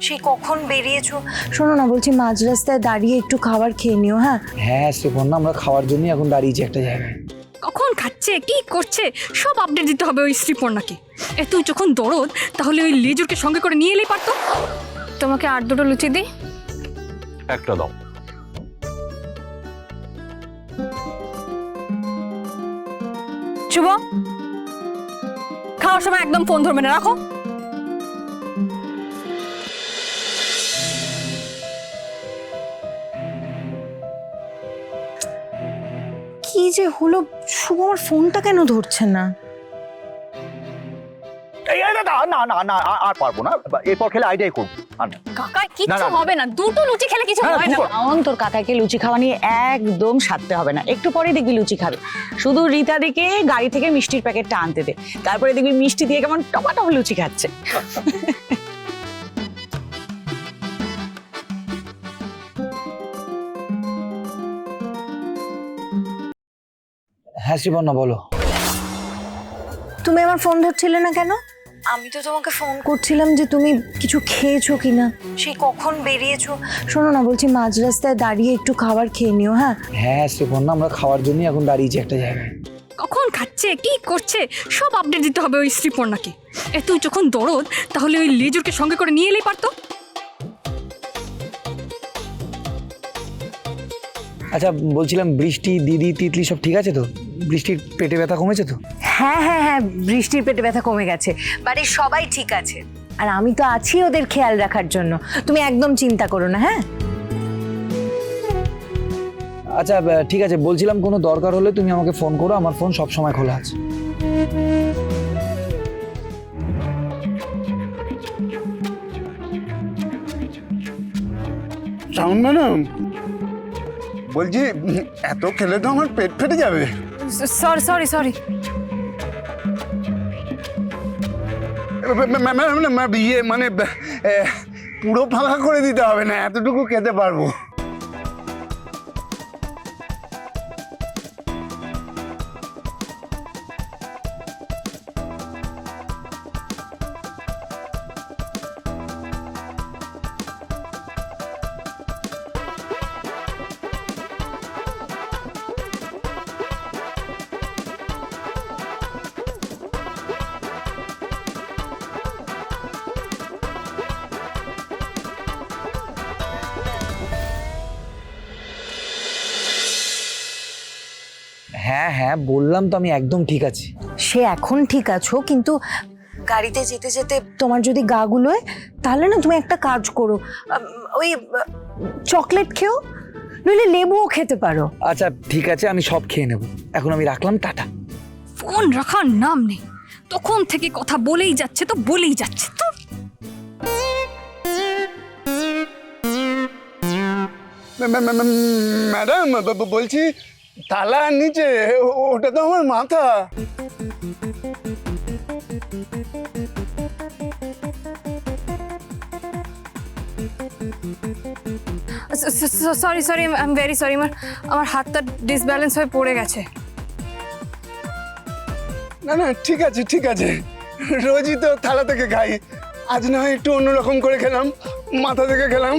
সেই কখন বেরিয়েছো? শোনো না, বলছি মাঝ রাস্তায় দাঁড়িয়ে একটু খাবার খেয়ে নিও। হ্যাঁ হ্যাঁ শ্রীপর্ণা, আমরা খাওয়ার জন্যই এখন দাঁড়িয়েছি একটা জায়গায়। কখন খাচ্ছে, কি করছে, সব আপডেট দিতে হবে ওই শ্রীপর্ণাকে। এতই যখন দরদ, তাহলে ওই লেজুরকে সঙ্গে করে নিয়ে এলেই পারতো। তোমাকে আর দুটো লুচি দিই? একটা দাও। শুভ, খাওয়ার সময় একদম ফোন ধরবে না, রাখো। কি যে হলো, শুভ আমার ফোনটা কেন ধরছে না? না না না আর পারবো না, এরপর খেলে আইডিয়াই করবো। কাকা কিচ্ছু হবে না, দুটো লুচি খেলে কিছু হয় না। অন তোর কাকাকে লুচি খাওয়া নিয়ে একদম সাধতে হবে না, একটু পরে দেখবি লুচি খাবে। শুধু রীতাদিকে গাড়ি থেকে মিষ্টির প্যাকেটটা আনতে দে, তারপরে দেখবি মিষ্টি দিয়ে কেমন টমাটম লুচি খাচ্ছে। হ্যাঁ শ্রীপর্ণা বলো। তুমি আমার ফোন ধরছিলে না কেন? আমি তো তোমাকে ফোন করছিলাম যে তুমি কিছু খেয়েছো কিনা, সেই কখন বেরিয়েছো। শোনো না, বলছি মাঝ রাস্তায় দাঁড়িয়ে একটু খাবার খেয়ে নিও। হ্যাঁ হ্যাঁ শ্রীপর্ণা, আমরা খাওয়ার জন্যই এখন দাঁড়িয়েছি একটা জায়গায়। কখন খাচ্ছে, কি করছে, সব আপডেট দিতে হবে ওই শ্রীপর্ণাকে। এতই যখন দরদ, তাহলে ওই লেজুরকে সঙ্গে করে নিয়ে এলেই পারতো। আচ্ছা বলছিলাম, বৃষ্টি, দিদি, তিতলি সব ঠিক আছে তো? বৃষ্টির পেটে ব্যথা কমেছে তো? হ্যাঁ হ্যাঁ হ্যাঁ, বৃষ্টির পেটে ব্যথা কমে গেছে, বাড়ির সবাই ঠিক আছে। আর আমি তো আছি ওদের খেয়াল রাখার জন্য, তুমি একদম চিন্তা করো না। হ্যাঁ আচ্ছা ঠিক আছে, বলছিলাম কোনো দরকার হলে তুমি আমাকে ফোন করো, আমার ফোন সব সময় খোলা আছে। শাওন ম্যাডাম, বলছি এত খেলে তো আমার পেট ফেটে যাবে। Sorry sorry sorry. ম্যাডাম ইয়ে মানে পুরো ফাঁকা করে দিতে হবে না, এতটুকু খেতে পারবো। হ্যাঁ হ্যাঁ বললাম তো, আমি একদম ঠিক আছি। সে এখন ঠিক আছো, কিন্তু গাড়িতে যেতে যেতে তোমার যদি গা গুলোয়, তাহলে না তুমি একটা কাজ করো, ওই চকলেট খেও, নইলে লেবুও খেতে পারো। আচ্ছা ঠিক আছে, আমি সব খেয়ে নেব। এখন আমি রাখলাম, টাটা। ফোন রাখার নাম নেই, তখন থেকে কথা বলেই যাচ্ছে তো বলেই যাচ্ছে তো। ম্যাডাম বলছি তালার নিচে ওটা তো আমার মাথা। Sorry sorry, I am very sorry, আমার হাতটা ডিসব্যালেন্স হয়ে পড়ে গেছে। না না ঠিক আছে ঠিক আছে, রোজই তো থালা থেকে খাই, আজ না হয় একটু অন্যরকম করে খেলাম, মাথা থেকে খেলাম।